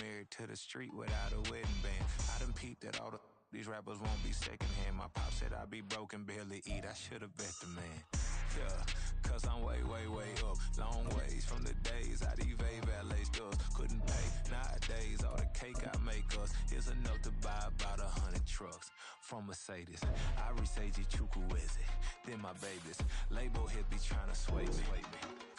married to the street without a wedding band. I done peeped that all these rappers won't be secondhand. My pop said I'd be broken, barely eat. I should have bet the man. Yeah, cause I'm way, way, way up. Long ways from the days I evade valet stores. Couldn't pay nowadays, all the cake I make us is enough to buy about 100 trucks from Mercedes. I resage Chukwueze, then my babies. Label hit be trying to sway me.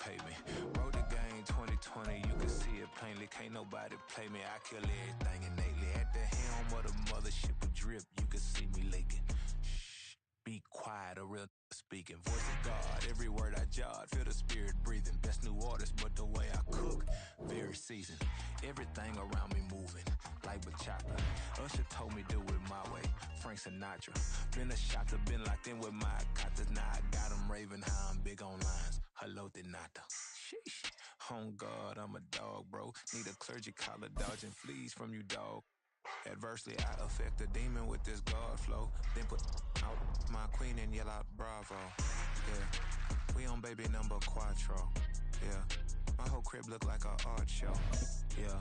Pay me. Wrote the game 2020, you can see it plainly. Can't nobody play me, I kill everything innately. At the helm of the mothership with drip, you can see me leaking. Shh, be quiet, a real speaking. Voice of God, every word I jot, feel the spirit breathing. Best new artist, but the way I cook, very seasoned. Everything around me moving, like bachata. Usher told me do it my way, Frank Sinatra. Been a shotter, been locked in with my katas. Now I got them raving how I'm big on lines. Hello, Denata. Sheesh. On God, I'm a dog, bro. Need a clergy collar, dodging fleas from you, dog. Adversely, I affect the demon with this God flow. Then put out my queen and yell out bravo. Yeah, we on baby number quattro. Yeah, my whole crib look like a art show. Yeah,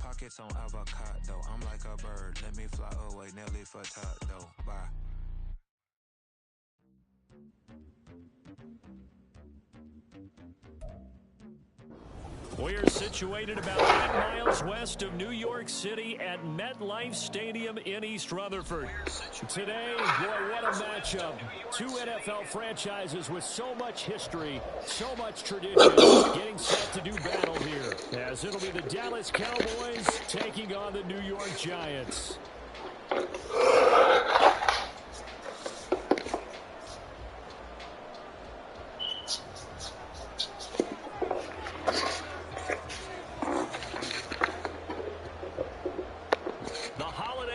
pockets on avocado. I'm like a bird. Let me fly away, Nelly Furtado. Bye. We're situated about 8 miles west of New York City at MetLife Stadium in East Rutherford. Today, boy, what a matchup. Two NFL franchises with so much history, so much tradition, getting set to do battle here, as it'll be the Dallas Cowboys taking on the New York Giants.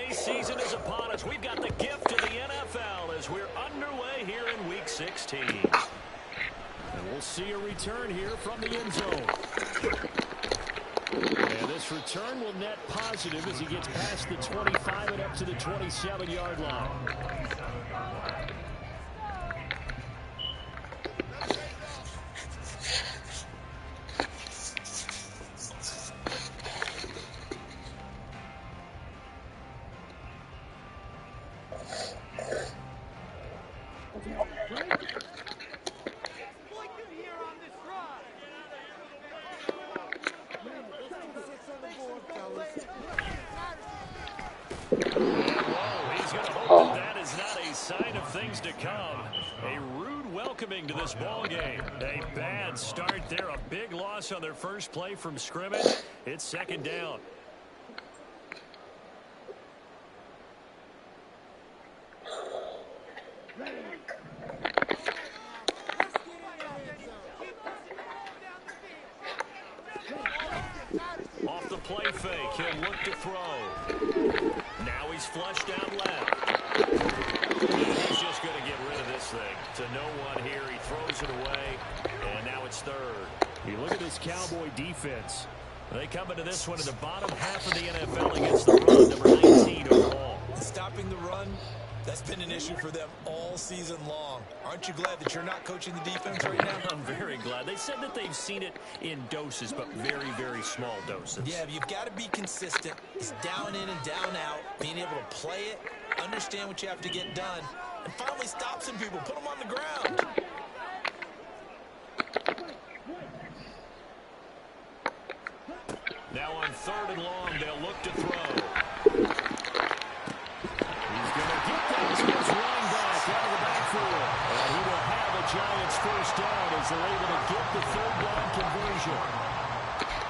Season is upon us. We've got the gift of the NFL as we're underway here in Week 16. And we'll see a return here from the end zone. And this return will net positive as he gets past the 25 and up to the 27-yard line. That is not a sign of things to come. A rude welcoming to this ball game. A bad start there. A big loss on their first play from scrimmage. It's second down. Off the play fake, he'll look to throw. Now he's flushed down left. He's just going to get rid of this thing. To no one here, he throws it away, and now it's third. You look at this Cowboy defense. They come into this one in the bottom half of the NFL against the run, number 19 overall. Stopping the run, that's been an issue for them all season long. Aren't you glad that you're not coaching the defense right now? I'm very glad. They said that they've seen it in doses, but very, very small doses. Yeah, but you've got to be consistent. It's down in and down out, being able to play it, understand what you have to get done, and finally stop some people, put them on the ground. Now on third and long, they'll look to throw. He's going to get that as he goes running back out of the backfield. And he will have a Giants first down as they're able to get the third down conversion.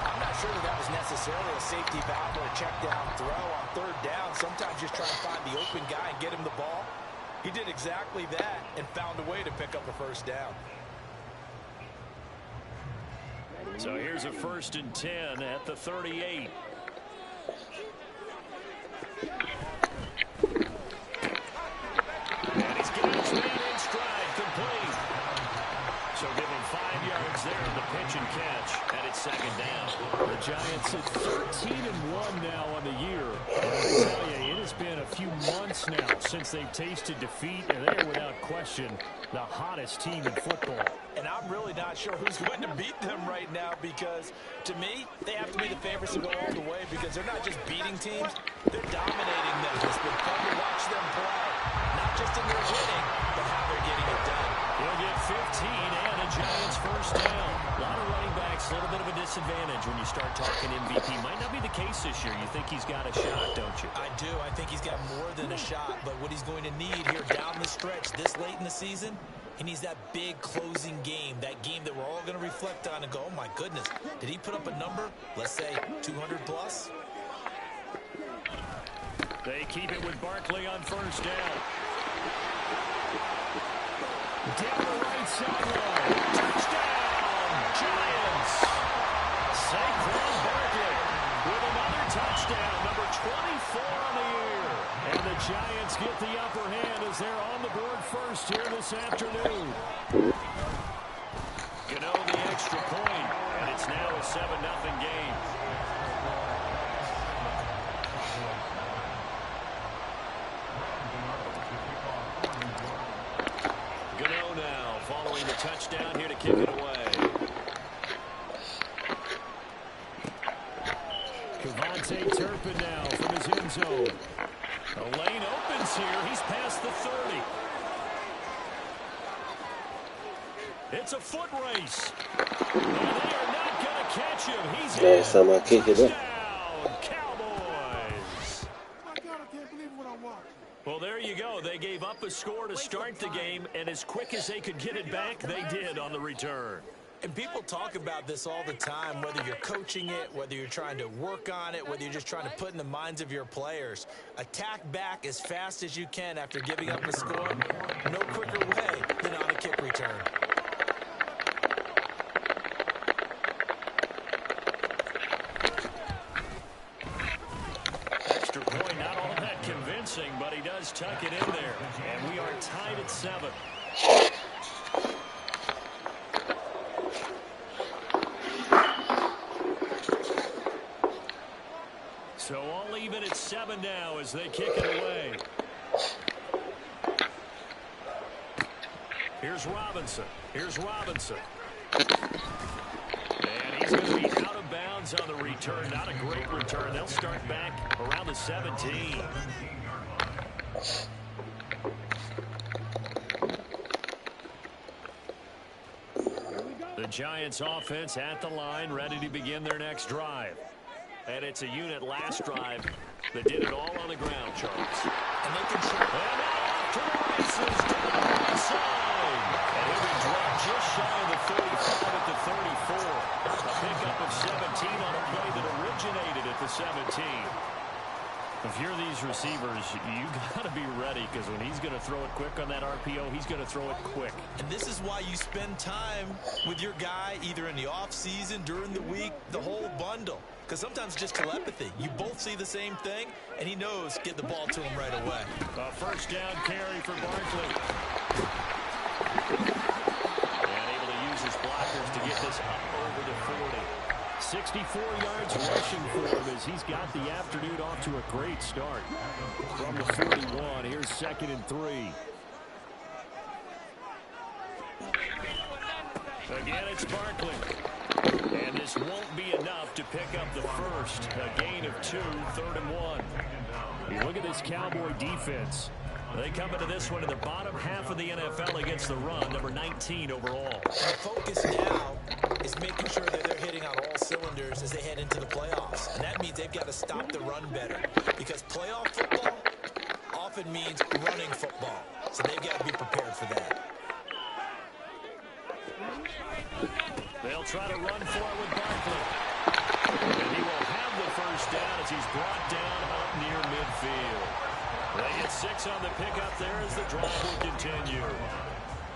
I'm not sure that was necessarily a safety valve or a check down throw on third down. Sometimes just try to find the open guy and get him the ball. He did exactly that and found a way to pick up a first down. So here's a 1st and 10 at the 38. And he's got his man in stride, complete. So give him 5 yards there on the pitch and catch, and it's second down. The Giants at 13-1 now on the year. And I tell you, it has been a few months now since they've tasted defeat, and they are without question the hottest team in football. And I'm really not sure who's going to beat them right now because, to me, they have to be the favorite. favorites to go all the way because they're not just beating teams, they're dominating them. It's been fun to watch them play, not just in their winning, but how they're getting it done. He'll get 15 and a Giants first down. A lot of running backs, a little bit of a disadvantage when you start talking MVP. Might not be the case this year. You think he's got a shot, don't you? I do. I think he's got more than a shot, but what he's going to need here down the stretch this late in the season, he needs that big closing game, that game that we're all going to reflect on and go, oh my goodness, did he put up a number, let's say 200 plus? They keep it with Barkley on first down. Down the right sideline. Touchdown, Giants. Saquon Barkley with another touchdown, number 24 on the year. And the Giants get the upper hand as they're on the board first here this afternoon. Gano the extra point, and it's now a 7-0 game. Gano now following the touchdown here to kick it away. Devontae Turpin now from his end zone. The lane opens here. He's past the 30. It's a foot race. And they are not going to catch him. He's in. Touchdown, Cowboys. My God, I can't believe what I'm watching. Well, there you go. They gave up a score to start the game, and as quick as they could get it back, they did on the return. And people talk about this all the time, whether you're coaching it, whether you're trying to work on it, whether you're just trying to put in the minds of your players. Attack back as fast as you can after giving up a score. No quicker way than on a kick return. Extra point, not all that convincing, but he does tuck it in there. And we are tied at 7. So all even at 7 now as they kick it away. Here's Robinson. And he's going to be out of bounds on the return. Not a great return. They'll start back around the 17. The Giants offense at the line, ready to begin their next drive. And it's a unit last drive that did it all on the ground, Charles. And they can show. And off to the races down the right side. And he'll be dropped just shy of the 35 at the 34. A pickup of 17 on a play that originated at the 17. If you're these receivers, you got to be ready because when he's going to throw it quick on that RPO, he's going to throw it quick. And this is why you spend time with your guy either in the offseason, during the week, the whole bundle. Because sometimes it's just telepathy. You both see the same thing, and he knows get the ball to him right away. A first down carry for Barkley. And able to use his blockers to get this up over the 40. 64 yards rushing for him as he's got the afternoon off to a great start. From the 41, here's 2nd and 3. Again, it's Barkley. And this won't be enough to pick up the first. A gain of 2, 3rd and 1. You look at this Cowboy defense. They come into this one in the bottom half of the NFL against the run, number 19 overall. And the focus now is making sure that they're hitting on all cylinders as they head into the playoffs. And that means they've got to stop the run better. Because playoff football often means running football. So they've got to be prepared for that. They'll try to run for it with Barkley. And he will have the first down as he's brought down up near midfield. They get 6 on the pickup there as the drive will continue.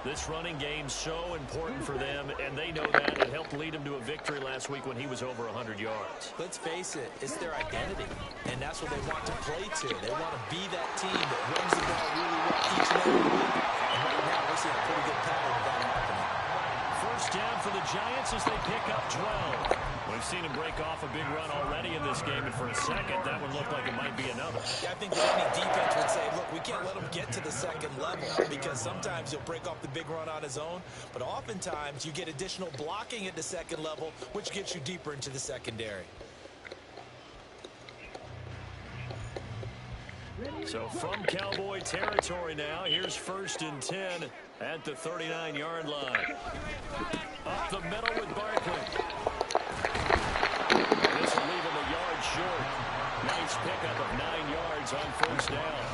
This running game so important for them, and they know that. It helped lead them to a victory last week when he was over 100 yards. Let's face it, it's their identity, and that's what they want to play to. They want to be that team that runs the ball really well each and every week. And right now, we're seeing a pretty good pattern of that happening. First down for the Giants as they pick up 12. We've seen him break off a big run already in this game, and for a second, that one looked like it might be another. Yeah, I think that any defense would say, look, we can't let him get to the second level because sometimes he'll break off the big run on his own, but oftentimes you get additional blocking at the second level, which gets you deeper into the secondary. So from Cowboy territory now, here's 1st and 10 at the 39-yard line. Up the middle with Barkley. This will leave him a yard short. Nice pickup of 9 yards on 1st down.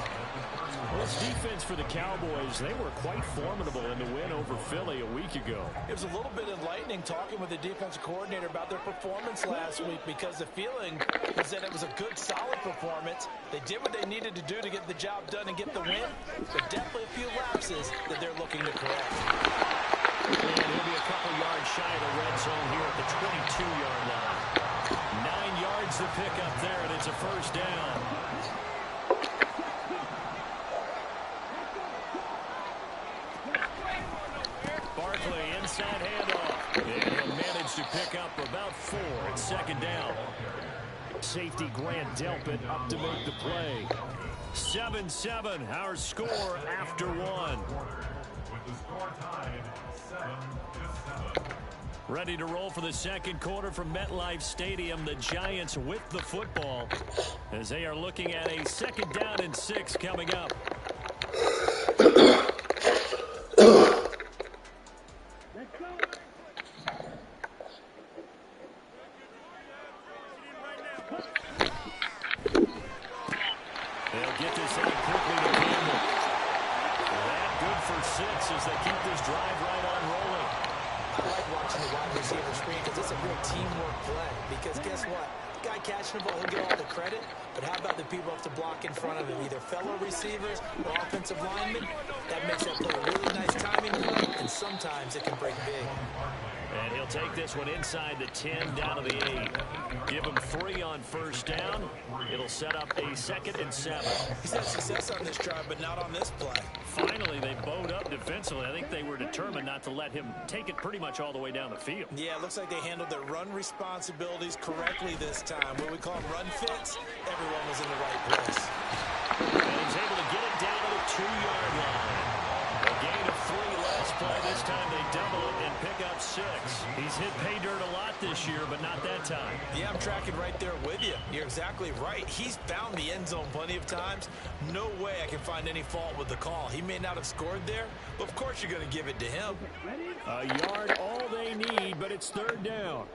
Well, this defense for the Cowboys, they were quite formidable in the win over Philly a week ago. It was a little bit enlightening talking with the defensive coordinator about their performance last week, because the feeling was that it was a good, solid performance. They did what they needed to do to get the job done and get the win, but definitely a few lapses that they're looking to correct. And he'll be a couple yards shy of the red zone here at the 22-yard line. 9 yards to pick up there, and it's a 1st down. Barkley, inside handoff. And he'll manage to pick up about 4 at 2nd down. Safety Grant Delpit up to make the play. 7-7, our score after 1. Ready to roll for the 2nd quarter from MetLife Stadium. The Giants with the football as they are looking at a 2nd down and 6 coming up. They'll get this out quickly to Campbell. That good for 6 as they keep this drive right on rolling. I like watching the wide receiver screen because it's a real teamwork play. Because guess what? The guy catching the ball, he'll get all the credit. But how about the people who have to block in front of him? Either fellow receivers or offensive linemen. That makes that play a really nice timing play. And sometimes it can break big. And he'll take this one inside the 10 down to the 8. Give him 3 on 1st down. It'll set up a 2nd and 7. He's had success on this drive, but not on this play. Finally, they bowed up defensively. I think they were determined not to let him take it pretty much all the way down the field. Yeah, it looks like they handled their run responsibilities correctly this time. What we call them run fits, everyone was in the right place. And he's able to get it down to the 2-yard line. A gain of 3 last play. This time they double it and pick up 6. He's hit pay dirt a lot this year, but not that time. Yeah, I'm tracking right there with you. You're exactly right. He's found the end zone plenty of times. No way I can find any fault with the call. He may not have scored there, but of course you're going to give it to him. A yard, all they need, but it's 3rd down.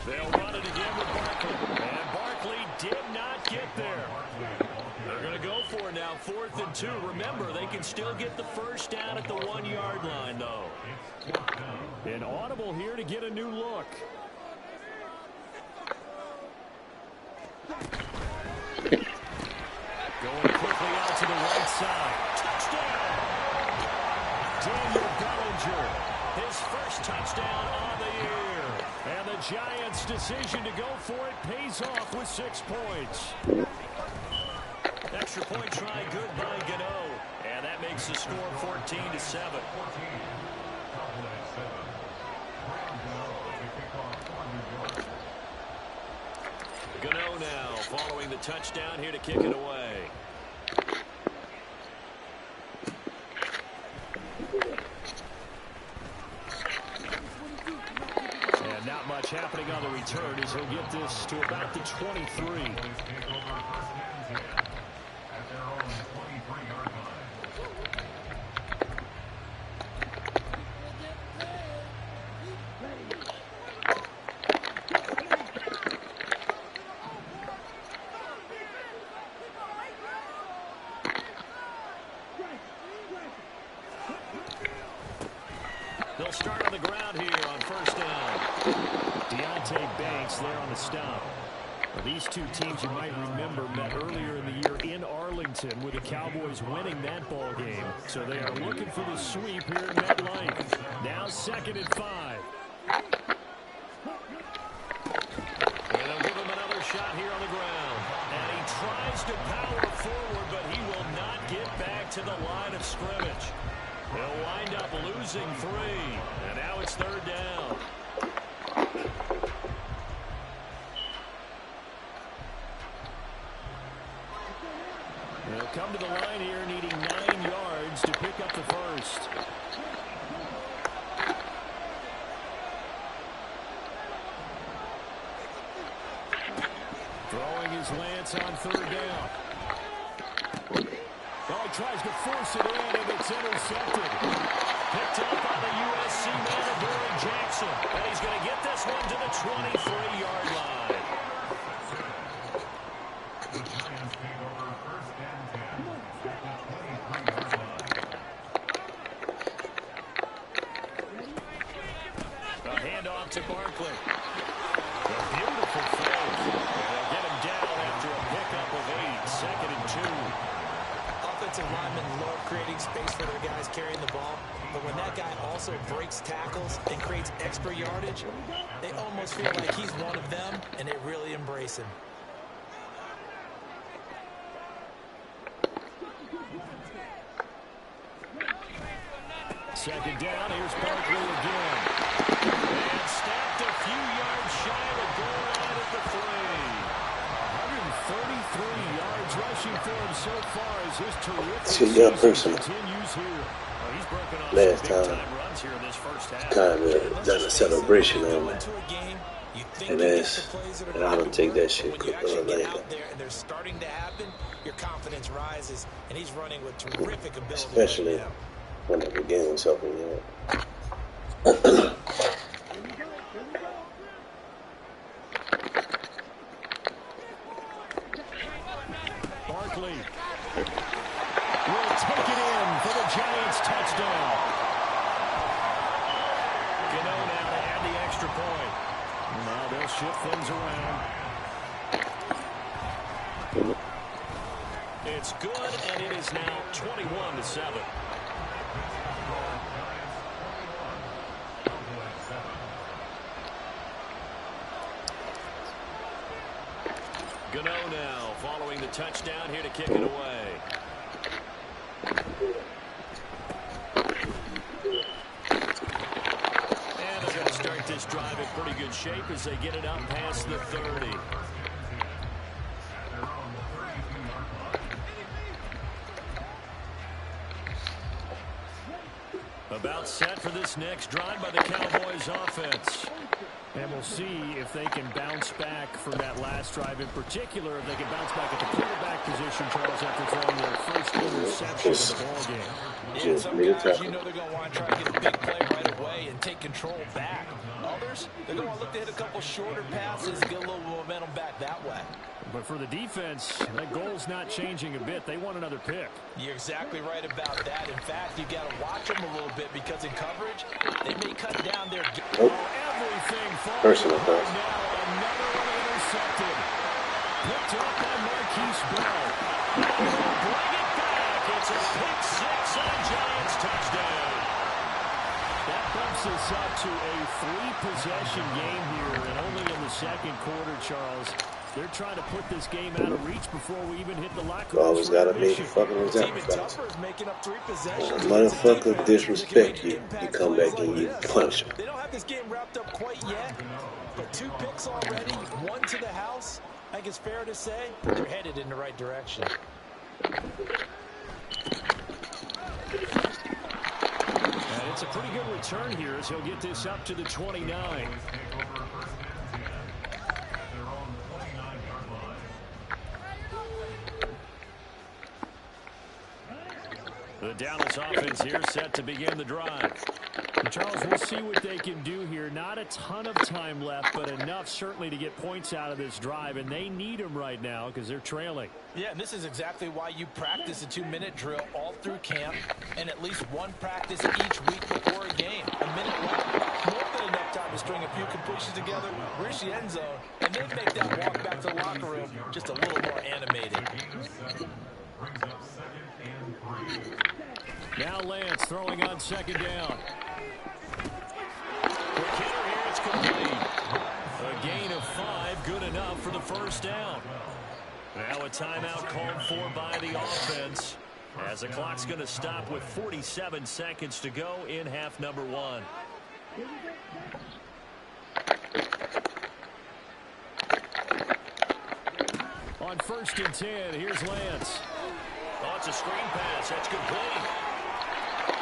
They'll run it again with Barkley. And Barkley did not get there. They're going to go for it now, 4th and 2. Remember, they can still get the 1st down at the 1-yard line, though. An audible here to get a new look. Going quickly out to the right side. Touchdown! Daniel Bellinger, his 1st touchdown on the year. And the Giants' decision to go for it pays off with 6 points. Extra point try good by Gano. And that makes the score 14-7. Gano now following the touchdown here to kick it away. And not much happening on the return as he'll get this to about the 23. They'll start on the ground here on 1st down. Deontay Banks there on the stop. Well, these two teams, you might remember, met earlier in the year in Arlington with the Cowboys winning that ball game. So they are looking for the sweep here at MetLife. Now 2nd and 5. And they'll give him another shot here on the ground. And he tries to power forward, but he will not get back to the line of scrimmage. He'll wind up losing 3. And now it's 3rd down. They'll come to the line here needing 9 yards to pick up the 1st. Here's Lance on third down. Oh, he tries to force it in, and it's intercepted. Picked up by the USC man, Barry Jackson. And he's going to get this one to the 23-yard line. A handoff to Barkley. A beautiful throw. They'll get him down after a pickup of 8. 2nd and 2. Offensive linemen love creating space for their guys carrying the ball, but when that guy also breaks tackles and creates extra yardage, they almost feel like he's one of them, and they really embrace him. Second down, here's Barkley again. And snapped a few yards shy of the goal line at the 3. 133 yards rushing for him so far as his terrific season continues here. Well, he's broken off Last some time, big-time runs here in this first half. kind of done a celebration on me. And I don't take that shit lightly. And they're starting to happen, your confidence rises, and he's running with terrific ability. Especially right when the beginning's open, Barkley will take it in for the Giants touchdown. Gano now to add the extra point. Now they'll shift things around. It's good, and it is now 21-7. Gano now following the touchdown here to kick it away. And they're going to start this drive in pretty good shape as they get it up past the 30. About set for this next drive by the Cowboys offense. And we'll see if they can bounce back from that last drive. In particular, if they can bounce back at the quarterback position, Charles, after throwing their first interception of the ballgame. Yeah, some guys, you know they're going to want to try to get a big play right away and take control back. Others, they're going to look to hit a couple shorter passes and get a little momentum back that way. But for the defense, that goal's not changing a bit. They want another pick. You're exactly right about that. In fact, you got to watch them a little bit because in coverage, they may cut down their... Everything personal right now. Another one intercepted. Picked up by Marquise Bell. Bring it back. It's a pick six on Giants touchdown. That bumps us up to a 3-possession game here, and only in the second quarter, Charles. They're trying to put this game out of reach before we even hit the locker room. Always gotta make a fucking example. Motherfucker disrespect you, you come back and you punch him. They don't have this game wrapped up quite yet, but 2 picks already, 1 to the house. I think it's fair to say they're headed in the right direction. And it's a pretty good return here as he'll get this up to the 29. The Dallas offense here set to begin the drive. And Charles, we'll see what they can do here. Not a ton of time left, but enough certainly to get points out of this drive, and they need them right now because they're trailing. Yeah, and this is exactly why you practice a 2-minute drill all through camp and at least 1 practice each week before a game. A minute left, more than enough time to string a few completions together, reach the end zone, and then make that walk back to the locker room just a little more animated. Now Lance throwing on second down. For Kittle here, it's complete. A gain of 5, good enough for the first down. Now a timeout called for by the offense, as the clock's going to stop with 47 seconds to go in half number 1. On 1st and 10, here's Lance. Oh, it's a screen pass. That's complete.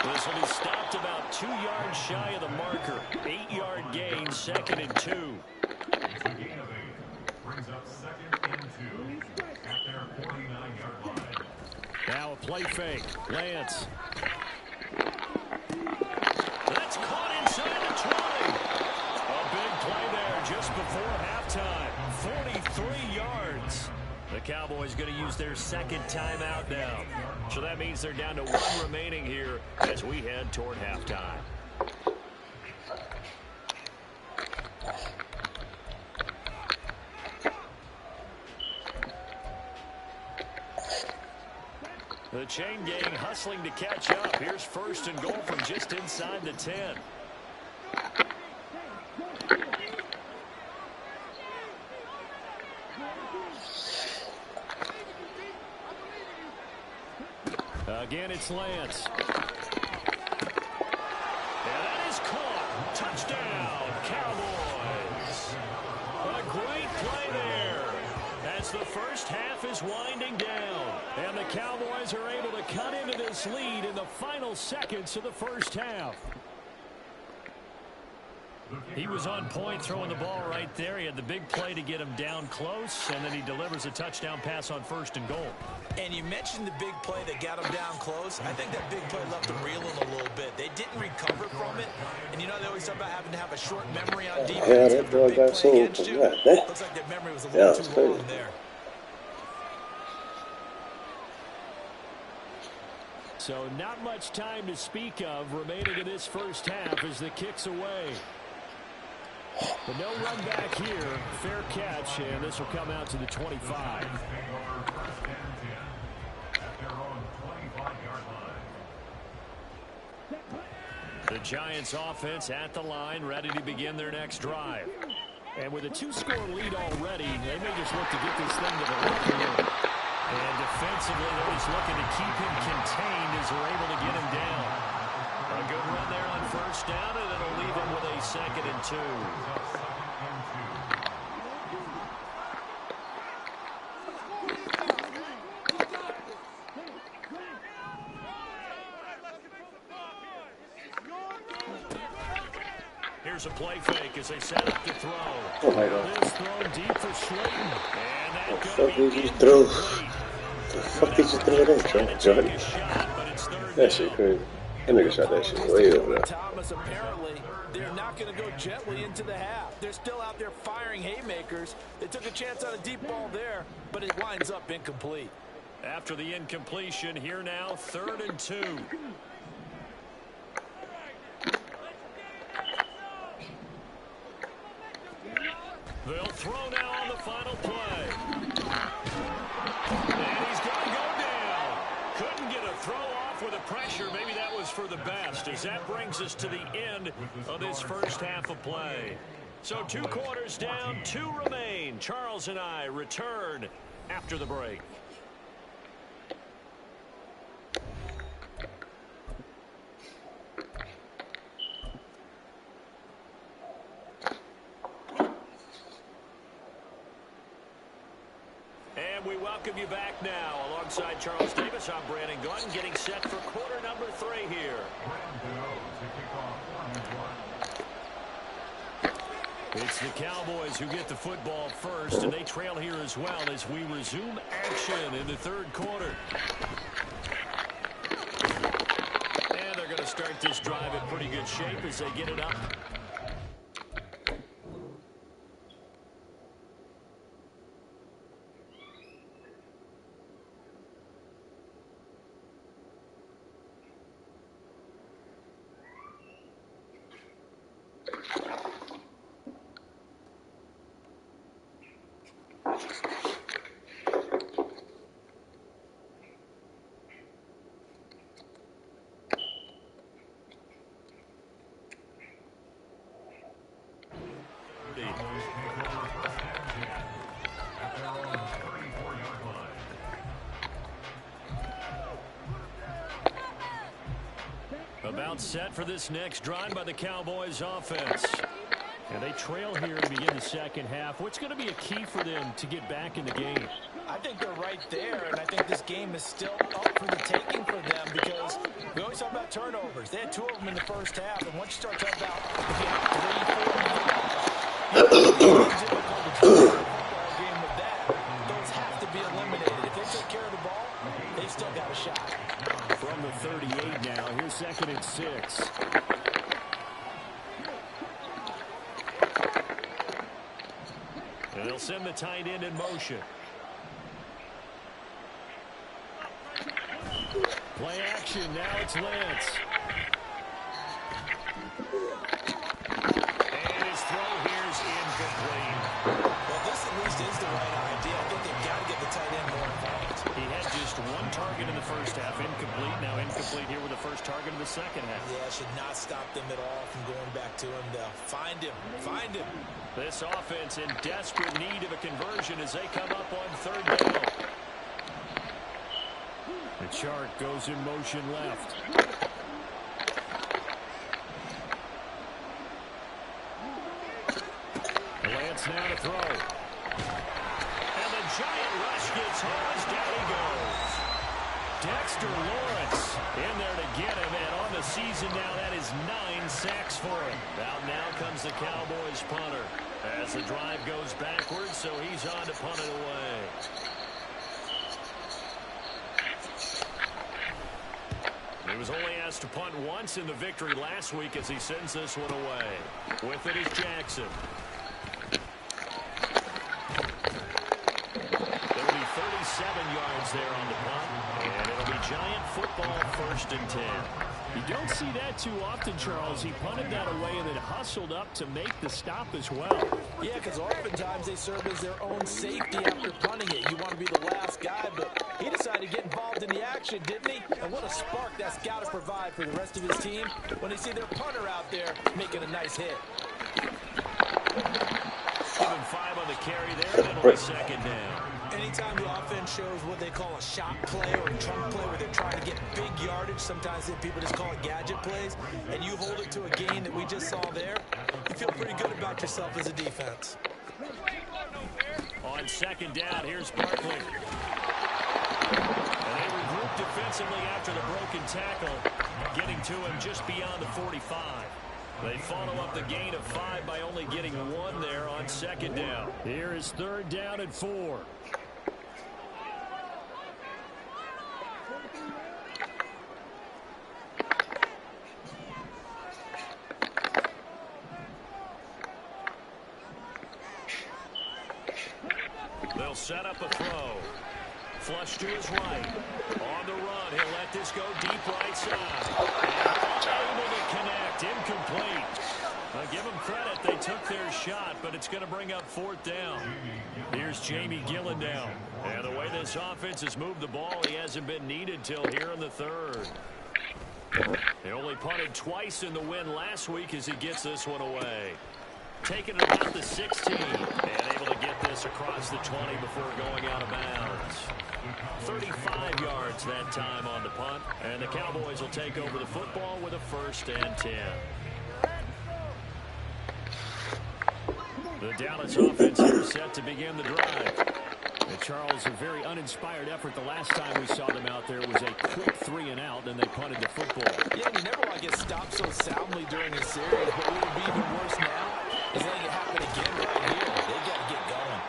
This will be stopped about 2 yards shy of the marker. 8-yard gain, 2nd and 2. Now a play fake. Lance. That's caught inside the 20. A big play there just before halftime. 43 yards. The Cowboys going to use their second timeout now. So that means they're down to one remaining here as we head toward halftime. The chain gang hustling to catch up. Here's first and goal from just inside the 10. Again, it's Lance. And that is caught. Touchdown, Cowboys. A great play there as the first half is winding down. And the Cowboys are able to cut into this lead in the final seconds of the first half. He was on point throwing the ball right there. He had the big play to get him down close, and then he delivers a touchdown pass on first and goal. And you mentioned the big play that got him down close. I think that big play left him reeling a little bit. They didn't recover from it. And you know, they always talk about having to have a short memory on defense. Yeah, that boy got sold. Looks like that memory was a little too long there. So not much time to speak of remaining in this first half as the kick's away. But no run back here. Fair catch, and this will come out to the 25. The Giants offense at the line, ready to begin their next drive. And with a two-score lead already, they may just look to get this thing to the locker room. And defensively, they're just looking to keep him contained as they're able to get him down. A good run there on first down, and it'll leave him with a 2nd and 2. Here's a play fake as they set up to throw. Oh my God. This thrown deep for Slayton. And that The fuck did you throw? The fuck did you throw that, Jordan? That shit crazy. That nigga shot that shit way over there. Thomas, apparently, they're not going to go gently into the half. They're still out there firing haymakers. They took a chance on a deep ball there, but it winds up incomplete. After the incompletion, here now, 3rd and 2. They'll throw now on the final play. And he's going to go down. Couldn't get a throw off with the pressure. Maybe that was for the best, as that brings us to the end of this first half of play. So 2 quarters down, 2 remain. Charles and I return after the break. We welcome you back now. Alongside Charles Davis, I'm Brandon Gunn, getting set for quarter number 3 here. It's the Cowboys who get the football first, and they trail here as well as we resume action in the 3rd quarter. And they're going to start this drive in pretty good shape as they get it up. About set for this next drive by the Cowboys offense. And they trail here to begin the second half. What's going to be a key for them to get back in the game? I think they're right there, and I think this game is still up for the taking for them because we always talk about turnovers. They had 2 of them in the first half, and once you start talking about if you have 3, 4, 5, it's difficult to turn a football game with that. Those shot. From the 38 now, here's 2nd and 6. And they'll send the tight end in motion. Play action, now it's Lance. And his throw here is incomplete. Well, this at least is the right idea. I think they've got to get the tight end more involved. He had just one target in the first half, incomplete. Now incomplete here with the first target in the second half. Yeah, should not stop them at all from going back to him. They'll find him. Find him. This offense in desperate need of a conversion as they come up on 3rd down. The chart goes in motion left. Lance now to throw. And the giant rush gets hosed. Down he goes. Dexter Lawrence in there to get him. And on the season now, that is 9 sacks for him. Now comes the Cowboys punter. As the drive goes backwards, so he's on to punt it away. He was only asked to punt once in the victory last week as he sends this one away. With it is Jackson. There'll be 37 yards there on the punt. And it'll be Giant football 1st and 10. You don't see that too often, Charles. He punted that away and then hustled up to make the stop as well. Yeah, because oftentimes they serve as their own safety after punting it. You want to be the last guy, but he decided to get involved in the action, didn't he? And what a spark that's got to provide for the rest of his team when they see their punter out there making a nice hit. Give him 5 on the carry there, and it'll be 2nd down. Anytime the offense shows what they call a shot play or a trunk play where they're trying to get big yardage, sometimes people just call it gadget plays, and you hold it to a gain that we just saw there, you feel pretty good about yourself as a defense. On 2nd down, here's Barkley. And they regroup defensively after the broken tackle, getting to him just beyond the 45. They follow up the gain of 5 by only getting 1 there on 2nd down. Here is 3rd down and 4. They'll set up a throw. Flush to his right. On the run, he'll let this go deep right side. Able to connect. Incomplete. Now give them credit. They took their shot, but it's going to bring up 4th down. Here's Jamie Gillen now. And the way this offense has moved the ball, he hasn't been needed till here in the 3rd. He only punted twice in the win last week as he gets this one away. Taking it about the 16 and able to get this across the 20 before going out of bounds. 35 yards that time on the punt, and the Cowboys will take over the football with a 1st and 10. The Dallas offense here set to begin the drive. And Charles, a very uninspired effort. The last time we saw them out there was a quick 3 and out, then they punted the football. Yeah, you never want to get stopped so soundly during a series, but what would be even worse now is letting it happen again right here. They got to get going.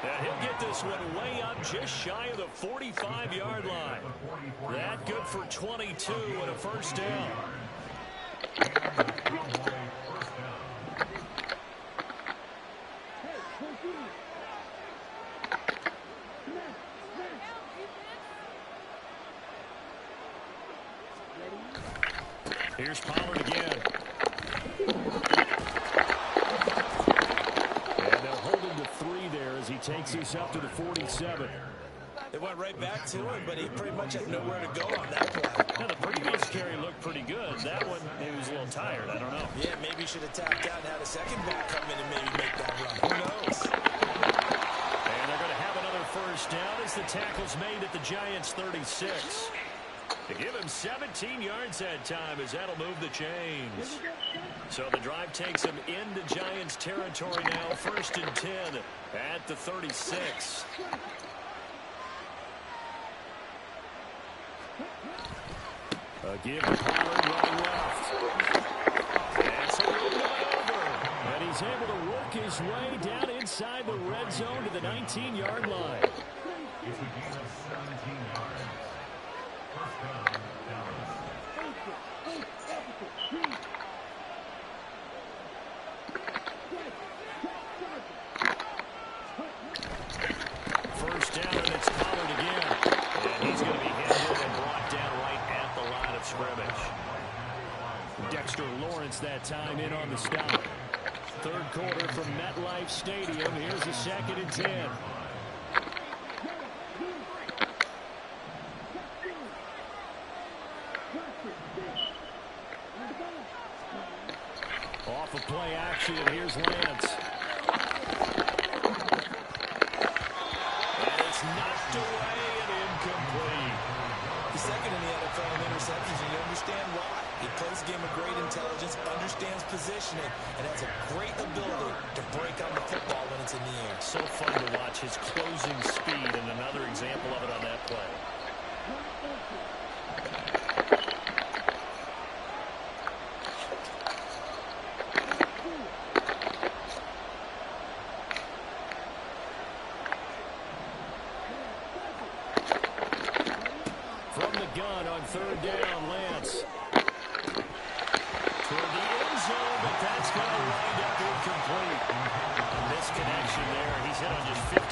And he'll get this one way up just shy of the 45-yard line. That good for 22 and a 1st down. Here's Pollard again. And they'll hold him to 3 there as he takes this up to the 47. They went right back to him, but he pretty much had nowhere to go on that play. Now, the previous carry looked pretty good. That one, he was a little tired. I don't know. Yeah, maybe he should have tapped out and had a second back come in and maybe make that run. Who knows? And they're going to have another 1st down as the tackle's made at the Giants' 36. To give him 17 yards that time as that'll move the chains. So the drive takes him into Giants territory now. 1st and 10 at the 36. Give to Pollard running left. That's a little bit over. And he's able to work his way down inside the red zone to the 19-yard line. First down, and it's covered again. And he's going to be hit and brought down right at the line of scrimmage. Dexter Lawrence that time in on the stop. Third quarter from MetLife Stadium. Here's a 2nd and 10. Off of play action, here's Lance. And it's knocked away and incomplete. The second in the NFL in interceptions, and you understand why. He plays a game of great intelligence, understands positioning, and has a great ability to break on the football when it's in the air. So fun to watch his closing speed, and another example of it on that play. From the gun on 3rd down, Lance. Toward the end zone, but that's going to wind up incomplete. Misconnection there. He's hit on just 50%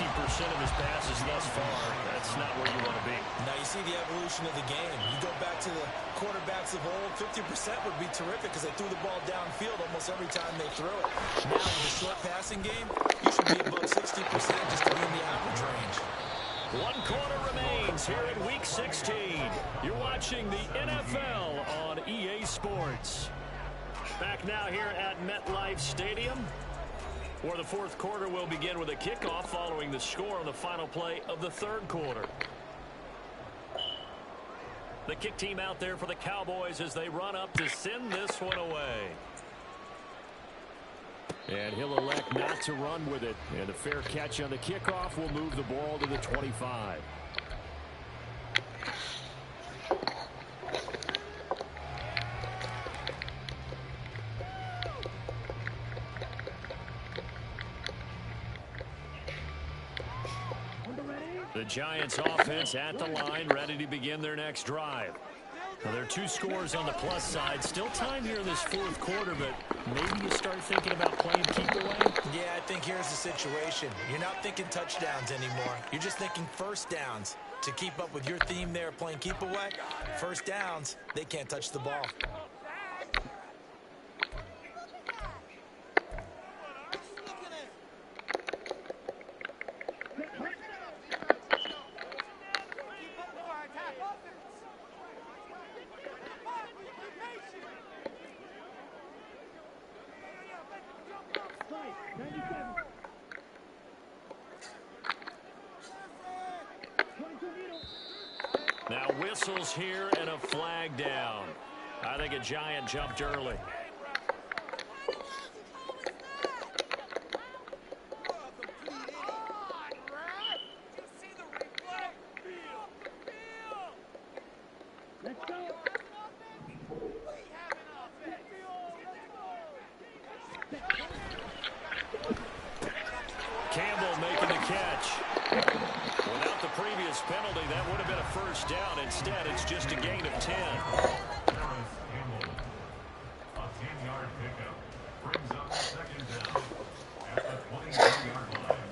of his passes thus far. That's not where you want to be. Now you see the evolution of the game. You go back to the quarterbacks of old, 50% would be terrific because they threw the ball downfield almost every time they threw it. Now in the short passing game, you should be above 60% just to be in the average range. 1 quarter remains here in Week 16. You're watching the NFL on EA Sports. Back now here at MetLife Stadium, where the 4th quarter will begin with a kickoff following the score on the final play of the 3rd quarter. The kick team out there for the Cowboys as they run up to send this one away. And he'll elect not to run with it. And a fair catch on the kickoff will move the ball to the 25. The Giants offense at the line, ready to begin their next drive. Now, there are 2 scores on the plus side. Still time here in this 4th quarter, but maybe you start thinking about playing keep away. Yeah, I think here's the situation. You're not thinking touchdowns anymore. You're just thinking first downs. To keep up with your theme there, playing keep away, first downs, they can't touch the ball. Now whistles here and a flag down. I think a Giant jumped early. Campbell making the catch. Without the previous penalty, that would have been a first down. Instead, it's just a gain of 10. A 10-yard pickup brings up 2nd down at the 23-yard line.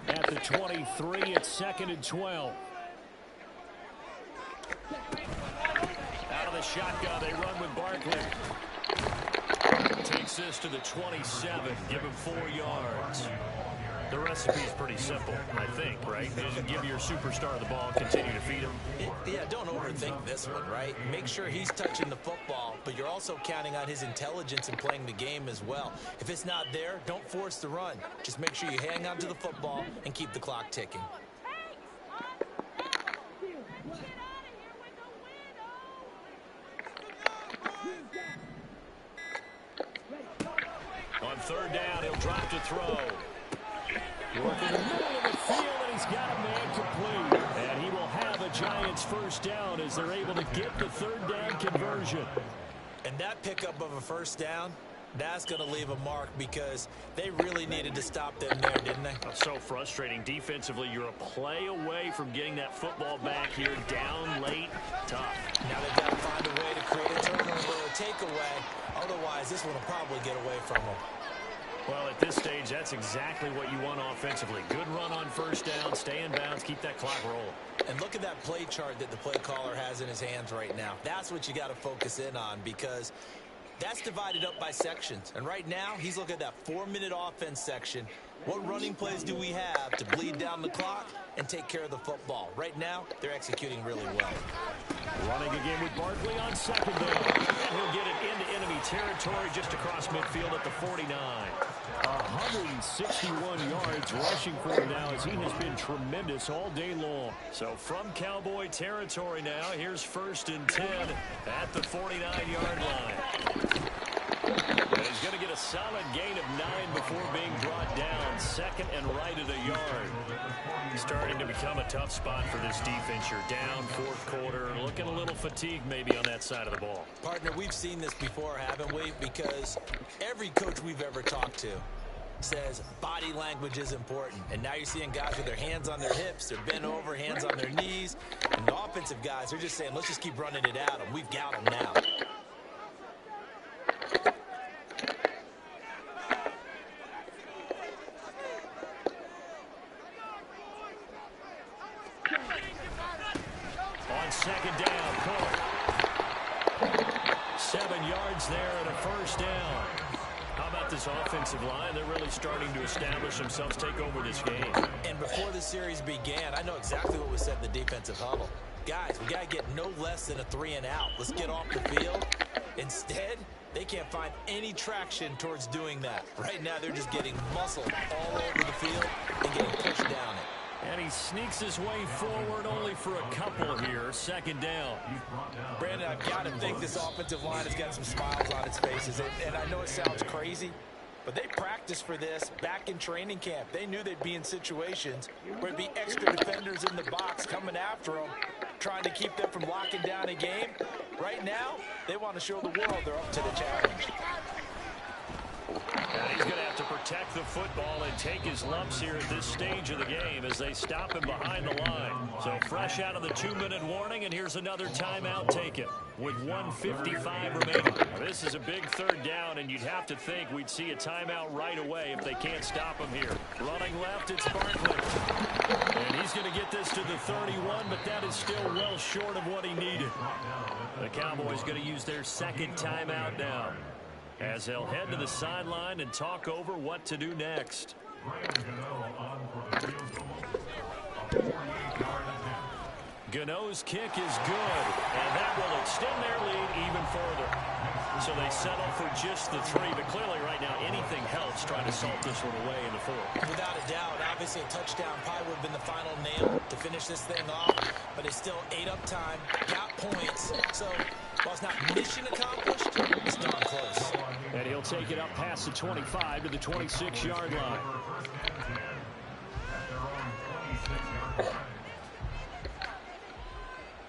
At the 23, it's 2nd and 12. Out of the shotgun, they run with Barkley. Takes this to the 27, give him 4 yards. The recipe is pretty simple, I think, right? Just give your superstar the ball, continue to feed him. Yeah, don't overthink this one, right? Make sure he's touching the football, but you're also counting on his intelligence in playing the game as well. If it's not there, don't force the run. Just make sure you hang on to the football and keep the clock ticking. On 3rd down, he'll drop to throw. Working the middle of the field, and he's got a man complete. And he will have a Giants first down as they're able to get the 3rd down conversion. And that pickup of a first down That's going to leave a mark because they really needed to stop them there, didn't they? So frustrating. Defensively, you're a play away from getting that football back here. Down late, tough. Now they've got to find a way to create a turnover or a takeaway. Otherwise, this one will probably get away from them. Well, at this stage, that's exactly what you want offensively. Good run on first down, stay in bounds, keep that clock rolling. And look at that play chart that the play caller has in his hands right now. That's what you got to focus in on because that's divided up by sections. And right now, he's looking at that 4-minute offense section. What running plays do we have to bleed down the clock and take care of the football? Right now, they're executing really well. Running again with Barkley on second down. He'll get it into enemy territory just across midfield at the 49. 161 yards rushing for him now as he has been tremendous all day long. So from Cowboy territory now, here's 1st and 10 at the 49-yard line. And he's going to get a solid gain of 9 before being brought down. 2nd and right at a yard. Starting to become a tough spot for this defense. You're down 4th quarter, looking a little fatigued maybe on that side of the ball. Partner, we've seen this before, haven't we? Because every coach we've ever talked to says body language is important. And now you're seeing guys with their hands on their hips, they're bent over, hands on their knees. And the offensive guys are just saying, let's just keep running it at them. We've got them now. On 2nd down, Cook. 7 yards there and a 1st down. How about this offensive line? They're really starting to establish themselves, take over this game. And before the series began, I know exactly what was said in the defensive huddle. Guys, we got to get no less than a 3 and out. Let's get off the field. Instead, they can't find any traction towards doing that. Right now, they're just getting muscled all over the field and getting pushed down it. And he sneaks his way forward only for a couple here. 2nd down. Brandon, I've got to think this offensive line has got some smiles on its faces. And I know it sounds crazy, but they practiced for this back in training camp. They knew they'd be in situations where there'd be extra defenders in the box coming after them, trying to keep them from locking down a game. Right now, they want to show the world they're up to the challenge. And he's going to have to protect the football and take his lumps here at this stage of the game as they stop him behind the line. So fresh out of the 2-minute warning, and here's another timeout taken with 1:55 remaining. Now, this is a big 3rd down, and you'd have to think we'd see a timeout right away if they can't stop him here. Running left, it's Barkley. And he's going to get this to the 31, but that is still well short of what he needed. The Cowboys going to use their 2nd timeout now, as they'll head to the sideline and talk over what to do next. Gano's kick is good, and that will extend their lead even further. So they settle for just the 3, but clearly right now anything helps trying to salt this one away in the 4th. Without a doubt, obviously a touchdown probably would have been the final nail to finish this thing off, but it's still 8 up time, got points, so while it's not mission accomplished, it's darn close. And he'll take it up past the 25 to the 26-yard line.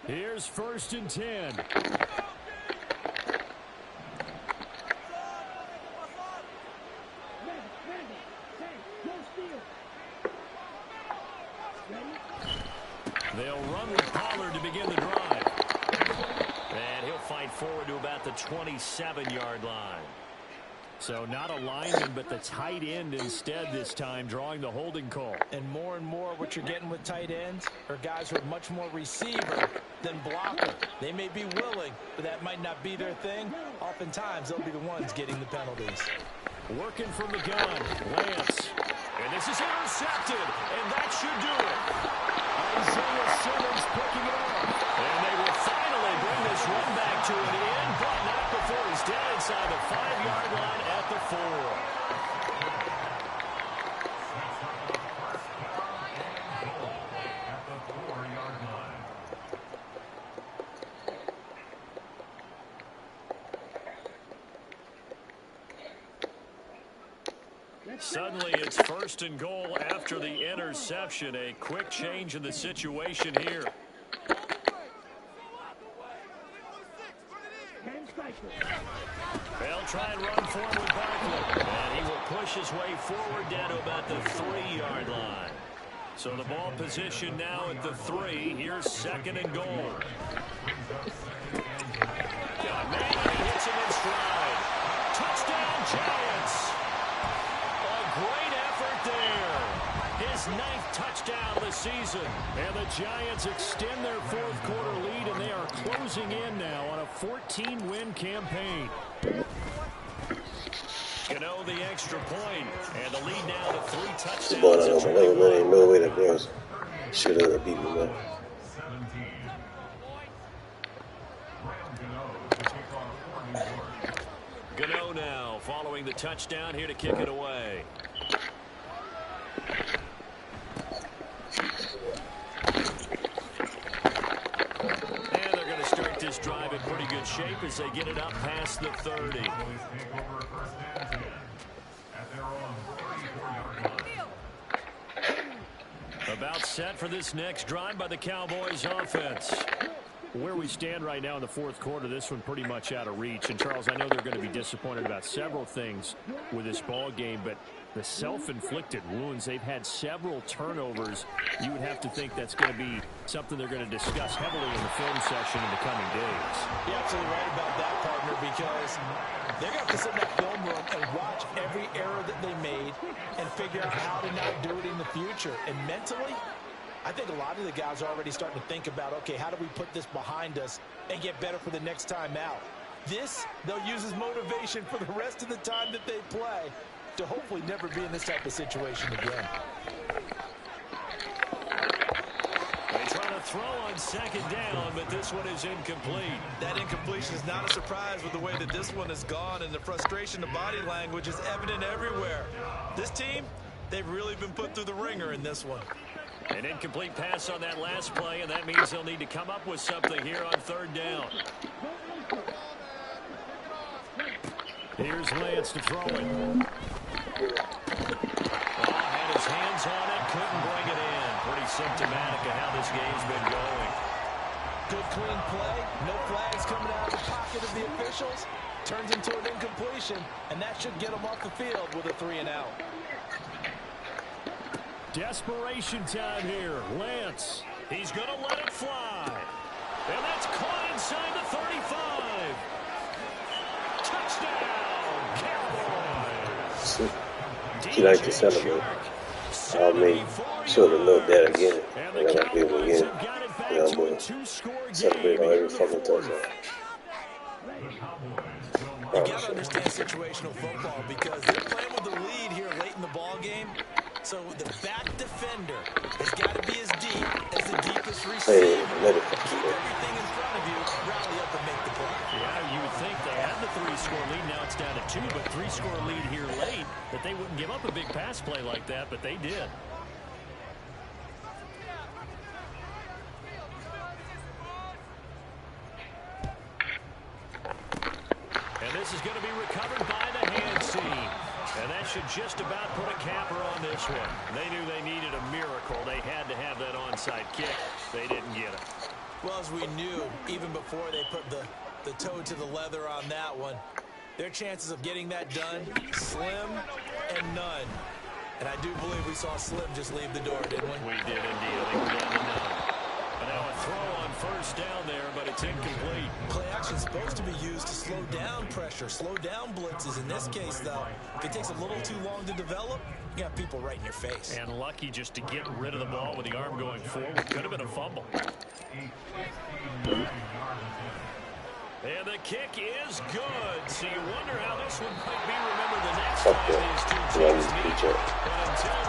Here's 1st and 10. They'll run with Pollard to begin the drive. And he'll fight forward to about the 27-yard line. So not a lineman, but the tight end instead this time, drawing the holding call. And more what you're getting with tight ends are guys who are much more receiver than blocker. They may be willing, but that might not be their thing. Oftentimes, they'll be the ones getting the penalties. Working from the gun, Lance. And this is intercepted, and that should do it. Isaiah Simmons picking it up. And they will finally bring this run back to an end, but not before he's down inside the 5-yard line at the 4. Suddenly it's 1st and goal after the interception. A quick change in the situation here. They'll try and run for him with Barkley. And he will push his way forward down to about the 3-yard line. So the ball position now at the 3. Here's 2nd and goal. Got a man, and he hits him in stride. Touchdown, Giants. A great effort there. His 9th touchdown of the season. And the Giants extend their 4th quarter lead, and they are closing in now on a 14-win campaign. Gano the extra point, and the lead now to 3 touchdowns. But there ain't no way the girls should have beat me, man. Gano now following the touchdown here to kick it away. And they're going to start this drive in pretty good shape as they get it up past the 30. About set for this next drive by the Cowboys offense. Where we stand right now in the 4th quarter, this one pretty much out of reach. And, Charles, I know they're going to be disappointed about several things with this ball game, but the self-inflicted wounds, they've had several turnovers. You would have to think that's going to be something they're going to discuss heavily in the film session in the coming days. You're absolutely right about that, partner, because they're going to have to sit in that film room and watch every error that they made and figure out how to not do it in the future. And mentally, I think a lot of the guys are already starting to think about, okay, how do we put this behind us and get better for the next time out? This, they'll use as motivation for the rest of the time that they play to hopefully never be in this type of situation again. They try to throw on 2nd down, but this one is incomplete. That incompletion is not a surprise with the way that this one has gone, and the frustration, the body language is evident everywhere. This team, they've really been put through the ringer in this one. An incomplete pass on that last play, and that means they'll need to come up with something here on 3rd down. Here's Lance to throw it. Had his hands on it, couldn't bring it in. Pretty symptomatic of how this game's been going. Good clean play, no flags coming out of the pocket of the officials. Turns into an incompletion, and that should get them off the field with a 3-and-out. Desperation time here. Lance, he's going to let it fly. And that's caught inside the 35. Touchdown, Cowboys. He likes to celebrate. I'll make sure to load that again. And I got to do it again. You know, I'm going to celebrate on every fucking touchdown. You got to understand situational football because they're playing with the lead here late in the ball game. So the back defender has got to be as deep as the deepest receiver. Keep everything in front of you, rally up and make the play. Yeah, you would think they had the 3-score lead. Now it's down to 2, but 3-score lead here late. That they wouldn't give up a big pass play like that, but they did. And this is going to be recovered by the hands team. And that should just about put a capper on this one. They knew they needed a miracle. They had to have that onside kick. They didn't get it. Well, as we knew, even before they put the toe to the leather on that one, their chances of getting that done, slim and none. And I do believe we saw Slim just leave the door, didn't we? We did indeed. I think we're down to none. And now a throw on 1st down there, but it's incomplete. Play action supposed to be used to slow down pressure, slow down blitzes. In this case, though, if it takes a little too long to develop, you got people right in your face. And lucky just to get rid of the ball with the arm going forward. Could have been a fumble. And the kick is good. So you wonder how this one might be remembered the next time these two teams meet. But until then,